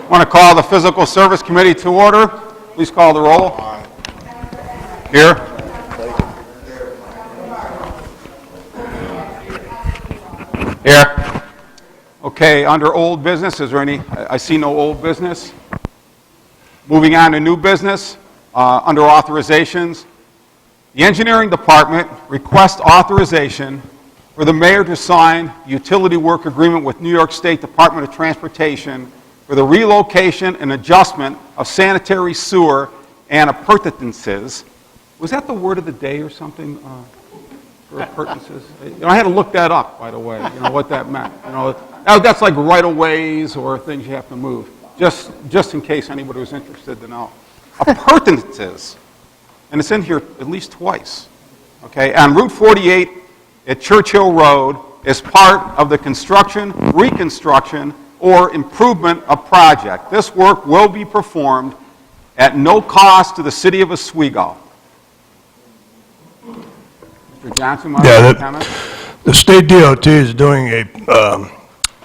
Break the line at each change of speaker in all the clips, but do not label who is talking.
I want to call the Physical Service Committee to order. Please call the roll. Here. Here. Okay, under old business, is there any? I see no old business. Moving on to new business, under authorizations. The Engineering Department requests authorization for the mayor to sign utility work agreement with New York State Department of Transportation for the relocation and adjustment of sanitary sewer and appurtenances. Was that the word of the day or something? For appurtenances? I had to look that up, by the way, what that meant. That's like right-of-ways or things you have to move, just in case anybody was interested to know. Appurtenances, and it's in here at least twice. Okay, on Route 48 at Churchill Road is part of the construction, reconstruction, or improvement of project. This work will be performed at no cost to the city of Oswego. Mr. Johnson, comment?
The state DOT is doing a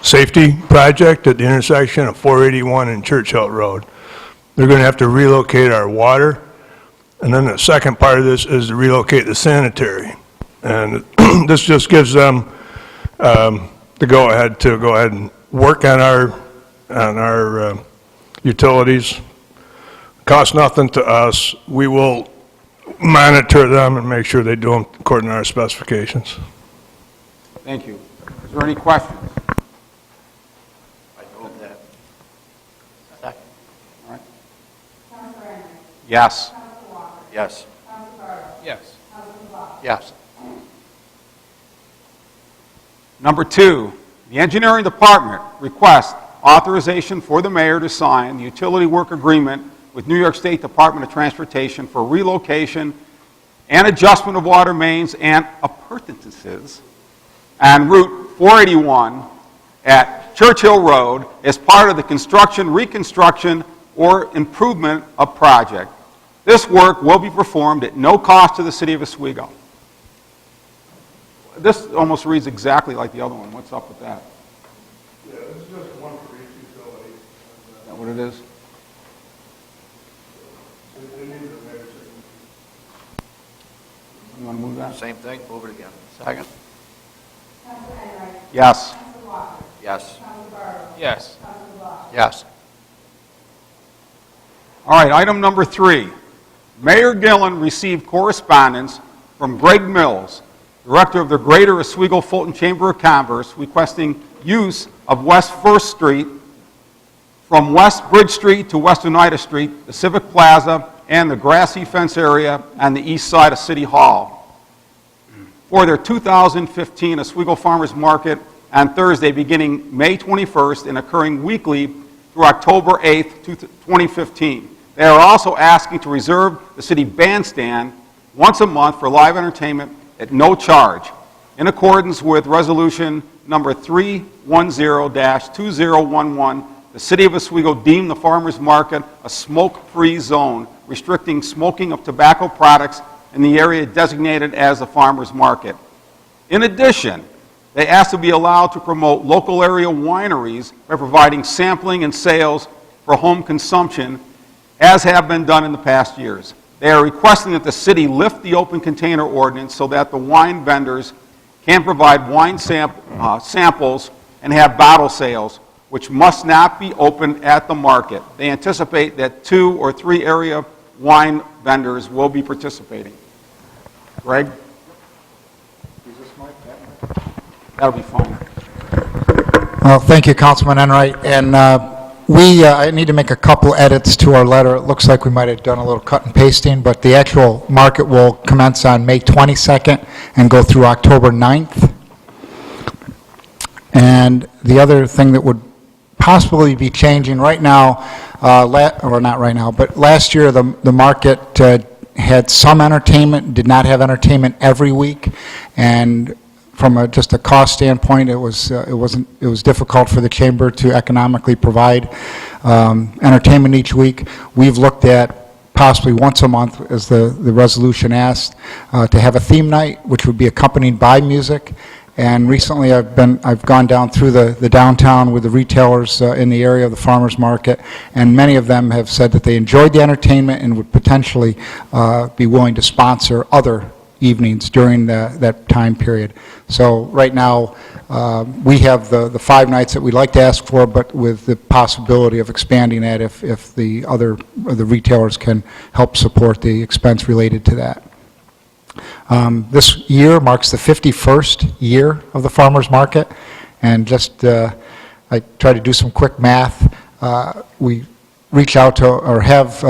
safety project at the intersection of 481 and Churchill Road. They're going to have to relocate our water, and then the second part of this is to relocate the sanitary. And this just gives them the go-ahead to go ahead and work on our utilities. Costs nothing to us. We will monitor them and make sure they do them according to our specifications.
Thank you. Is there any questions?
I move that. Second.
All right. Yes.
Yes.
Yes.
Yes.
Number 2, the Engineering Department requests authorization for the mayor to sign the utility work agreement with New York State Department of Transportation for relocation and adjustment of water mains and appurtenances on Route 481 at Churchill Road as part of the construction, reconstruction, or improvement of project. This work will be performed at no cost to the city of Oswego. This almost reads exactly like the other one. What's up with that?
Yeah, this is just one for each utility.
Is that what it is? You want to move that?
Same thing, move it again. Second.
Yes.
Yes.
Yes.
Yes.
All right, item number 3. Mayor Gillen received correspondence from Greg Mills, Director of the Greater Oswego Fulton Chamber of Commerce, requesting use of West 1st Street from West Bridge Street to West Oneida Street, the Civic Plaza, and the grassy fence area on the east side of City Hall for their 2015 Oswego Farmers Market on Thursday beginning May 21st and occurring weekly through October 8th, 2015. They are also asking to reserve the city bandstand once a month for live entertainment at no charge, in accordance with Resolution Number 310-2011. The City of Oswego deemed the farmers market a smoke-free zone, restricting smoking of tobacco products in the area designated as the farmers market. In addition, they asked to be allowed to promote local area wineries by providing sampling and sales for home consumption, as have been done in the past years. They are requesting that the city lift the open container ordinance so that the wine vendors can provide wine samples and have bottle sales, which must not be open at the market. They anticipate that 2 or 3 area wine vendors will be participating. Greg? Is this mic? That'll be fine.
Well, thank you, Councilman Enright. And I need to make a couple edits to our letter. It looks like we might have done a little cut and pasting, but the actual market will commence on May 22nd and go through October 9th. And the other thing that would possibly be changing right now, or not right now, but last year the market had some entertainment, did not have entertainment every week, and from just a cost standpoint, it was difficult for the chamber to economically provide entertainment each week. We've looked at possibly once a month, as the resolution asked, to have a theme night, which would be accompanied by music, And recently, I've gone down through the downtown with the retailers in the area of the farmers market, and many of them have said that they enjoyed the entertainment and would potentially be willing to sponsor other evenings during that time period. So right now, we have the 5 nights that we'd like to ask for, but with the possibility of expanding that if the retailers can help support the expense related to that. This year marks the 51st year of the farmers market, and just I tried to do some quick math. We reach out to, or have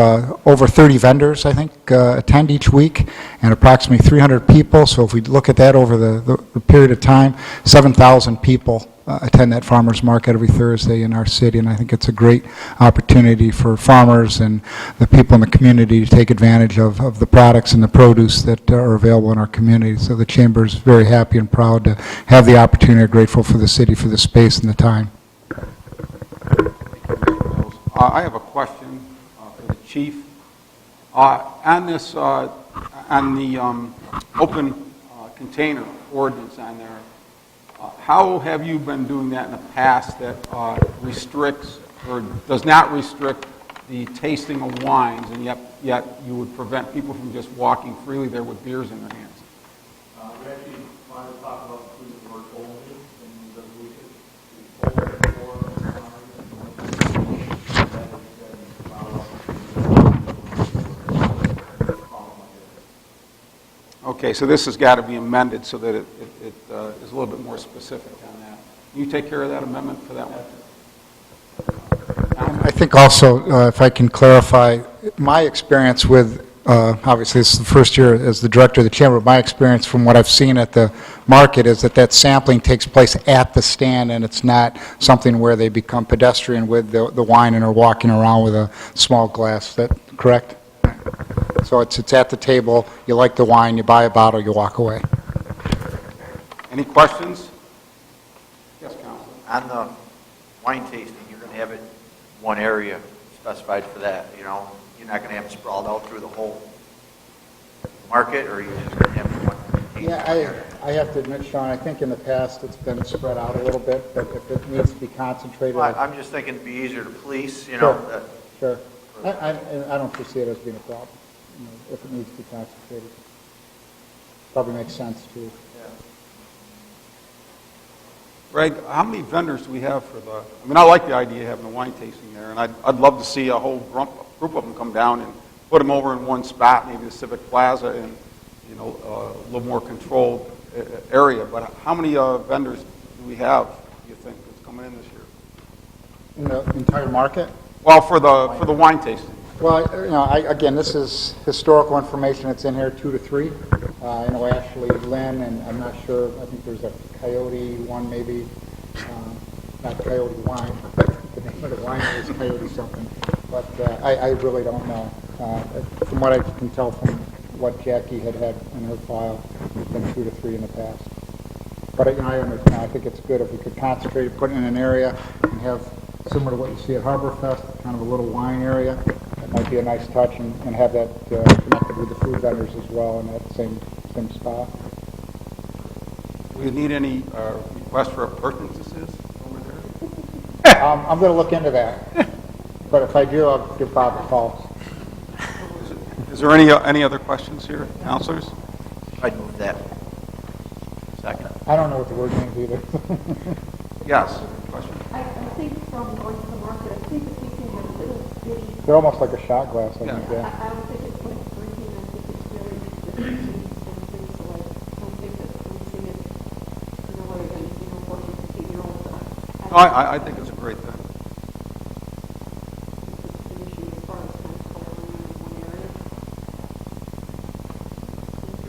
over 30 vendors, I think, attend each week, and approximately 300 people. So if we look at that over the period of time, 7,000 people attend that farmers market every Thursday in our city, and I think it's a great opportunity for farmers and the people in the community to take advantage of the products and the produce that are available in our community. So the Chamber is very happy and proud to have the opportunity, and grateful for the city for the space and the time.
I have a question for the chief. On this, on the open container ordinance on there, how have you been doing that in the past that restricts or does not restrict the tasting of wines, and yet you would prevent people from just walking freely there with beers in their hands?
We actually wanted to talk about the word only in the resolution. We told them before,
Okay, so this has got to be amended so that it is a little bit more specific on that. Can you take care of that amendment for that one?
I think also, if I can clarify, my experience with, obviously this is the first year as the director of the Chamber, my experience from what I've seen at the market is that sampling takes place at the stand, and it's not something where they become pedestrian with the wine and are walking around with a small glass. Is that correct? So it's at the table, you like the wine, you buy a bottle, you walk away.
Any questions? Yes, Councilor.
On the wine tasting, you're going to have it one area specified for that, you know? You're not going to have it sprawled out through the whole market, or you're just going to have one tasting area?
I have to admit, Sean, I think in the past it's been spread out a little bit, but if it needs to be concentrated.
Well, I'm just thinking it'd be easier to police, you
Sure.
know? that-
Sure. I don't foresee it as being a problem, you know, if it needs to be concentrated. Probably makes sense too.
Greg, how many vendors do we have for the, I mean, I like the idea of having a wine tasting there, and I'd love to see a whole group of them come down and put them over in one spot, maybe the Civic Plaza, and, you know, a little more controlled area. But how many vendors do we have, do you think, that's coming in this year?
In the entire market?
Well, for the wine tasting.
Well, you know, again, this is historical information that's in here, 2 to 3. I know Ashley Lynn, and I'm not sure, I think there's a Coyote one maybe, not Coyote Wine, the name of the wine is Coyote something, but I really don't know. From what I can tell from what Jackie had in her file, it's been 2 to 3 in the past. But, you know, I understand, I think it's good if we could concentrate, put it in an area and have, similar to what you see at Harbor Fest, kind of a little wine area. That might be a nice touch, and have that connected with the food vendors as well in that same spot.
Do we need any requests for appurtenances over there?
I'm going to look into that, but if I do, I'll give Bob a call.
Is there any other questions here, councilors?
I'd move that. Second.
I don't know what the word means either.
Yes, question?
I think from going to the market, I think if we can have little bitty,
They're almost like a shot glass, I think,
I
yeah.
don't think it's like drinking, I think it's very different and things, so I don't think that mixing it, you know, other than, you know, 14, 15-year-olds.
No, I think it's a great thing.
It's an issue as far as kind of coloring in one area.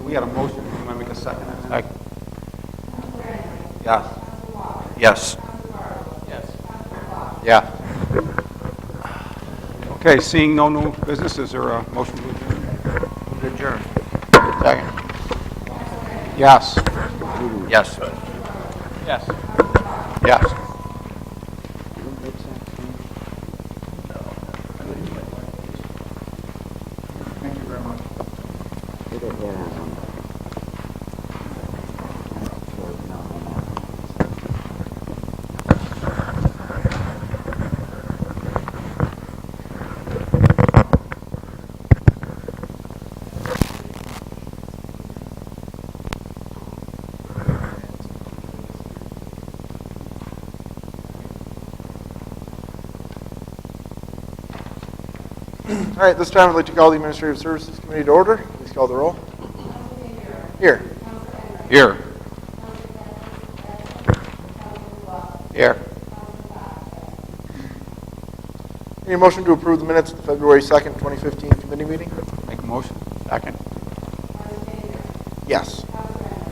We had a motion, do you want to make a second on that?
Second.
Yes.
Yes. Yeah.
Okay, seeing no new business, is there a motion to adjourn?
Move to adjourn. Second.
Yes.
Yes. Yes. Yes.
Thank you very much.
All right, this time I'd like to call the Administrative Services Committee to order. Please call the roll. Here.
Here.
Here.
Any motion to approve the minutes of the February 2nd, 2015 committee meeting?
Make a motion. Second.
Yes.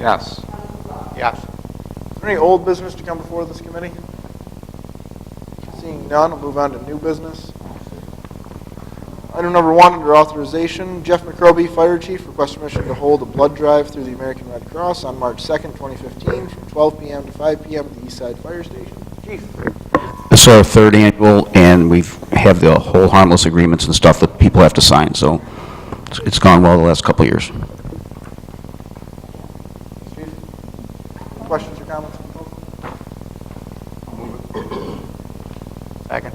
Yes.
Yes.
Is there any old business to come before this committee? Seeing none, we'll move on to new business. Item number 1 under authorization, Jeff McRoby, Fire Chief, requests permission to hold a blood drive through the American Red Cross on March 2nd, 2015 from 12 p.m. to 5 p.m. at the East Side Fire Station. Chief.
This is our third annual, and we have the whole harmless agreements and stuff that people have to sign, so it's gone well the last couple of years.
Chief. Questions or comments from folks?
Second.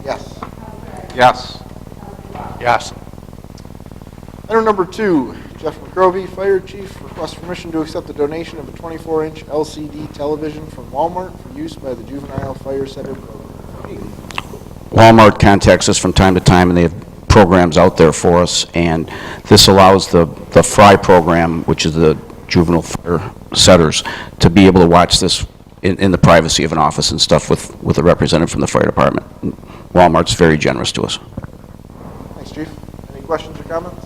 Yes.
Yes.
Yes.
Item number 2, Jeff McRoby, Fire Chief, requests permission to accept the donation of a 24-inch LCD television from Walmart for use by the Juvenile Fire Center program.
Walmart contacts us from time to time, and they have programs out there for us, and this allows the FRI program, which is the Juvenile Fire Setters, to be able to watch this in the privacy of an office and stuff with a representative from the fire department. Walmart's very generous to us.
Thanks, Chief. Any questions or comments?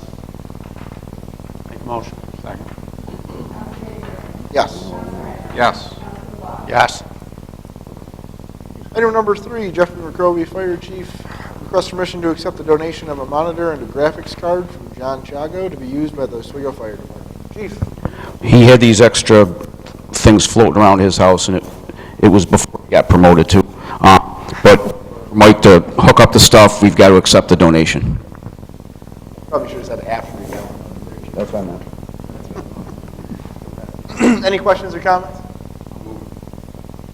Make a motion.
Second.
Yes.
Yes.
Yes.
Item number 3, Jeffrey McRoby, Fire Chief, requests permission to accept the donation of a monitor and a graphics card from John Chago to be used by the Oswego Fire Department. Chief.
He had these extra things floating around his house, and it was before he got promoted to. But for Mike to hook up the stuff, we've got to accept the donation.
Probably should have said after we got one.
That's what I meant.
Any questions or comments?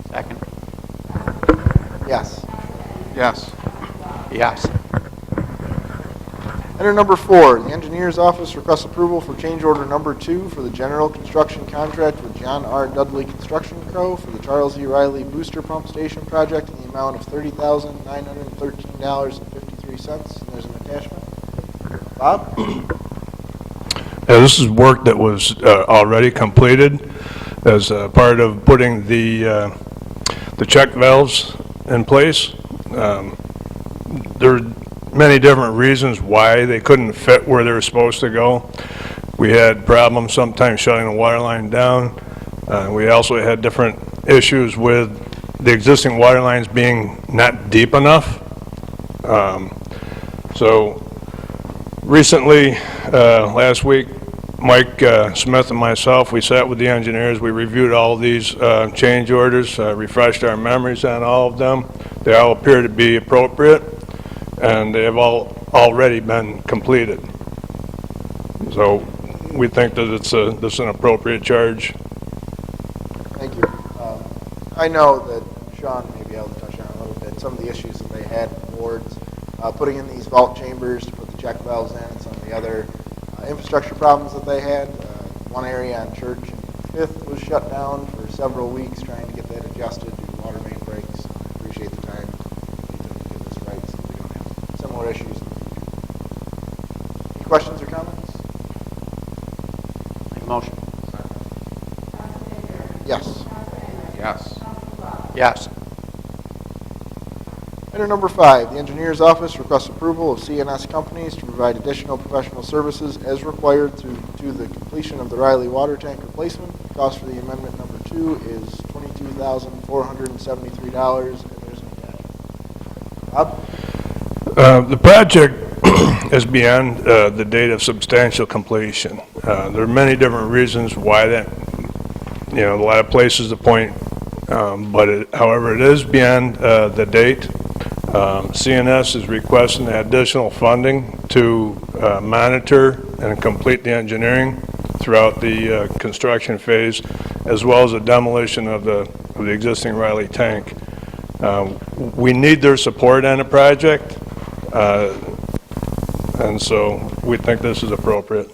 Second.
Yes.
Yes.
Yes.
Item number 4, the Engineer's Office requests approval for change order number 2 for the general construction contract with John R. Dudley Construction Co. for the Charles E. Riley Booster Pump Station project in the amount of $30,913.53. And there's an attachment. Bob?
Yeah, this is work that was already completed as part of putting the check valves in place. There are many different reasons why they couldn't fit where they were supposed to go. We had problems sometimes shutting the water line down. We also had different issues with the existing water lines being not deep enough. So recently, last week, Mike Smith and myself, we sat with the engineers, we reviewed all of these change orders, refreshed our memories on all of them. They all appear to be appropriate, and they have all already been completed. So we think that this is an appropriate charge.
Thank you. I know that Sean may be able to touch on a little bit some of the issues that they had with boards, putting in these vault chambers to put the check valves in, and some of the other infrastructure problems that they had. One area on Church and 5th was shut down for several weeks trying to get that adjusted due to water main breaks. I appreciate the time you took to get this right so we don't have similar issues. Any questions or comments?
Make a motion.
Yes.
Yes.
Yes.
Item number 5, the Engineer's Office requests approval of CNS companies to provide additional professional services as required to the completion of the Riley water tank replacement. The cost for the amendment number 2 is $22,473, and there's an attachment. Bob?
The project is beyond the date of substantial completion. There are many different reasons why that, a lot of places to point, but however, it is beyond the date. CNS is requesting additional funding to monitor and complete the engineering throughout the construction phase, as well as the demolition of the existing Riley tank. We need their support on the project, and so we think this is appropriate.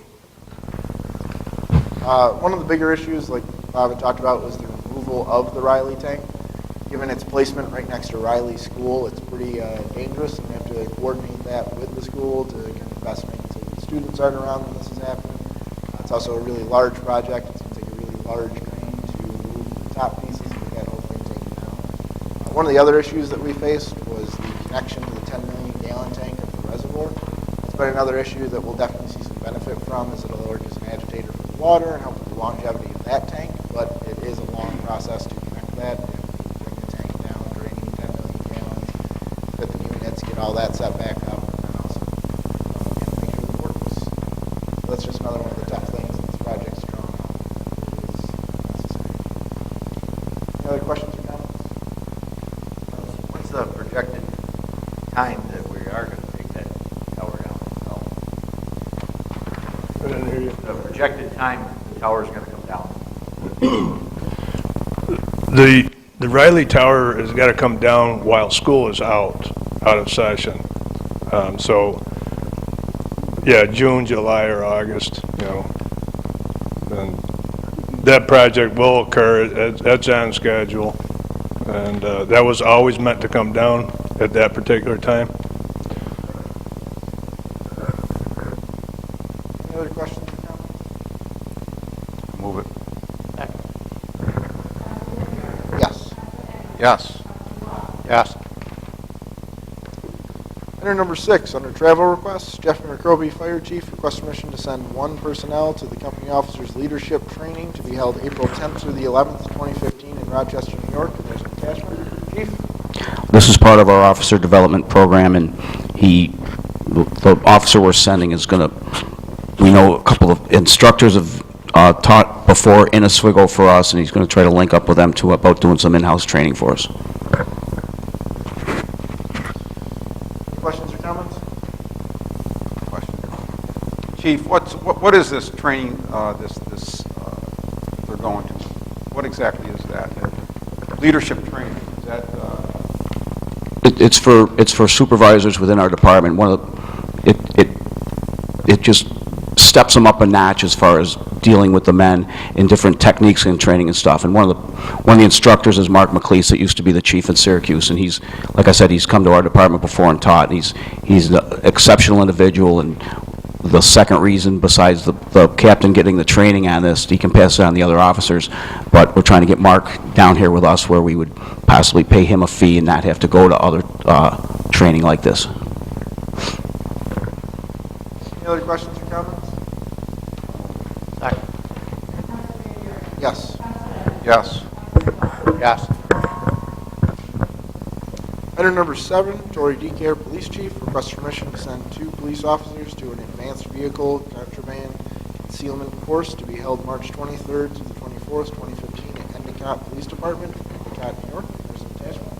One of the bigger issues, like Bob had talked about, was the removal of the Riley tank. Given its placement right next to Riley School, it's pretty dangerous, and we have to coordinate that with the school to get investment so the students aren't around when this is happening. It's also a really large project. It's going to take a really large crane to move the top pieces and get that whole thing taken down. One of the other issues that we faced was the connection to the 10 million gallon tank of the reservoir. It's been another issue that we'll definitely see some benefit from, as it'll work as an agitator for the water and help with the longevity of that tank, but it is a long process to connect that. You have to bring the tank down, draining 10 million gallons, fit the units, get all that set back up, and then also make sure it works. So that's just another one of the tough things that this project's drawn out. It is necessary. Any other questions or comments?
What's the projected time that we are going to take that tower down?
I didn't hear you.
The projected time the tower's going to come down?
The Riley Tower has got to come down while school is out of session. So, yeah, June, July, or August, you know. And that project will occur, that's on schedule. And that was always meant to come down at that particular time.
Any other questions or comments?
Move it.
Yes.
Yes. Yes.
Item number 6, under travel requests, Jeffrey McCroby, Fire Chief, requests permission to send 1 personnel to the company officers' leadership training to be held April 10th through the 11th, 2015 in Rochester, New York. And there's an attachment. Chief?
This is part of our officer development program, and the officer we're sending is going to, we know a couple of instructors have taught before in Oswego for us, and he's going to try to link up with them too about doing some in-house training for us.
Any questions or comments?
Question. Chief, what is this training, they're going to? What exactly is that? Leadership training, is that,
It's for supervisors within our department. It just steps them up a notch as far as dealing with the men in different techniques and training and stuff. And one of the instructors is Mark McLeese, that used to be the chief in Syracuse, and he's, like I said, he's come to our department before and taught. And he's an exceptional individual, and the second reason, besides the captain getting the training on this, he can pass it on the other officers, but we're trying to get Mark down here with us where we would possibly pay him a fee and not have to go to other training like this.
Any other questions or comments? Yes.
yes. Yes.
Item number 7, Torrey Decare, Police Chief, requests permission to send 2 police officers to an advanced vehicle contraband concealment course to be held March 23rd to the 24th, 2015 at Endicott Police Department, Endicott, New York. There's an attachment.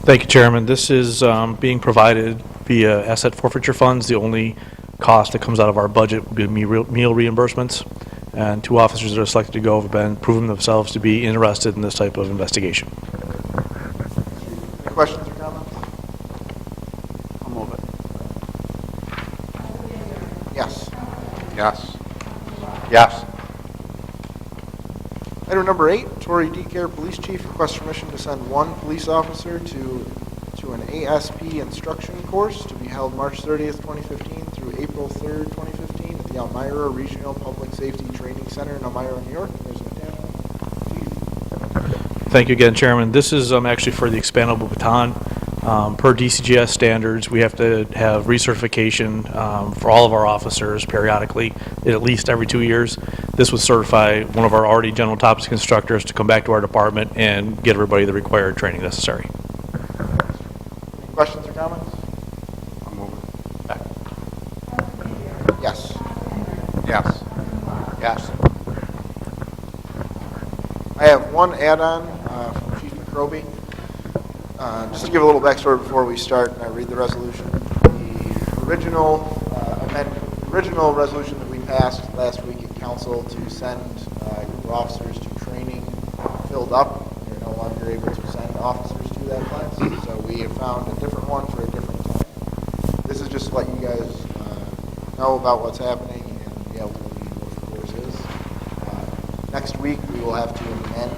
Thank you, Chairman. This is being provided via asset forfeiture funds. The only cost that comes out of our budget will be meal reimbursements. And 2 officers that are selected to go have proven themselves to be interested in this type of investigation.
Any questions or comments?
I'll move it.
Yes.
Yes. Yes.
Item number 8, Torrey Decare, Police Chief, requests permission to send 1 police officer to an ASP instruction course to be held March 30th, 2015 through April 3rd, 2015 at the Elmira Regional Public Safety Training Center in Elmira, New York. There's an attachment. Chief.
Thank you again, Chairman. This is actually for the expandable baton. Per DCGS standards, we have to have recertification for all of our officers periodically, at least every 2 years. This would certify one of our already general topics instructors to come back to our department and get everybody the required training necessary.
Any questions or comments?
I'll move it.
Yes.
Yes. Yes.
I have one add-on from Chief McCroby. Just to give a little backstory before we start and I read the resolution. The original resolution that we passed last week at council to send your officers to training filled up. You're no longer able to send officers to that class. So we have found a different one for a different time. This is just to let you guys know about what's happening and be able to lead what the course is. Next week, we will have to amend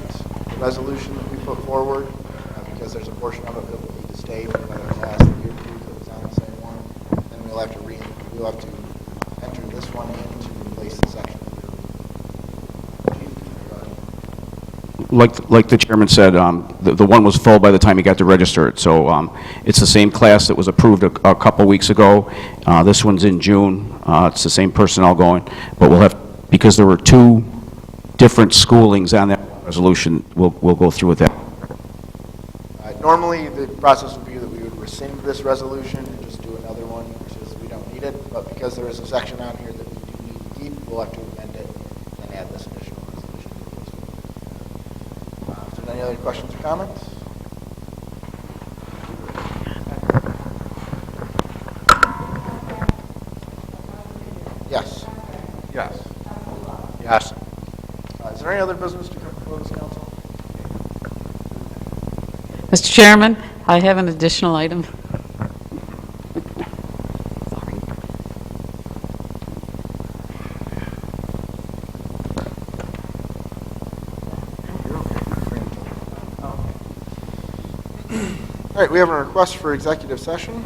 the resolution that we put forward, because there's a portion of it that will need to stay from the last year or two that was on the same one. Then we'll have to enter this one in to replace the section.
Like the chairman said, the one was full by the time he got to register it, so it's the same class that was approved a couple weeks ago. This one's in June. It's the same personnel going, but we'll have, because there were two different schoolings on that resolution, we'll go through with that.
Normally, the process would be that we would rescind this resolution and just do another one, because we don't need it, but because there is a section on here that we do need to keep, we'll have to amend it and add this additional resolution. If there's any other questions or comments? Yes.
Yes. Yes.
Is there any other business to come before this council?
Mr. Chairman, I have an additional item.
All right, we have a request for executive session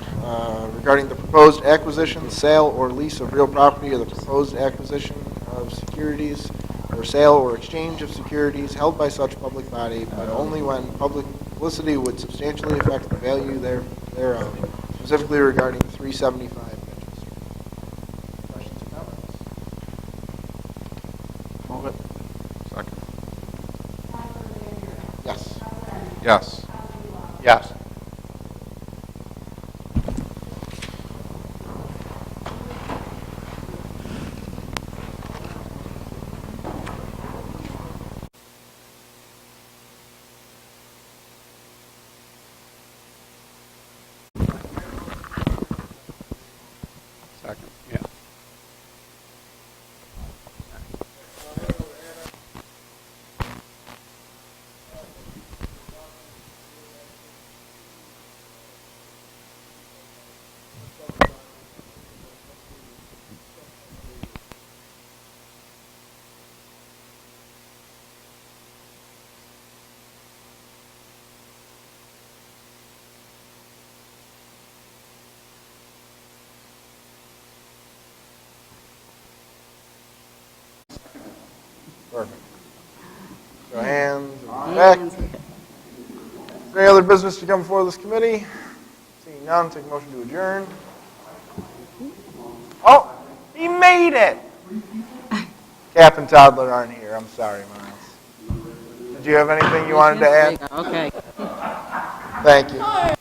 regarding the proposed acquisition, sale, or lease of real property, or the proposed acquisition of securities, or sale or exchange of securities held by such public body, but only when publicity would substantially affect the value thereof, specifically regarding 375 Mitchell Street. Questions or comments?
Move it. Second.
Yes.
Yes.
Yes.
Second. Yeah.
Perfect. Show of hands. Back. Is there any other business to come before this committee? Seeing none, take a motion to adjourn. Oh, he made it! Cap and Toddler aren't here. I'm sorry, Miles. Did you have anything you wanted to add?
Okay.
Thank you.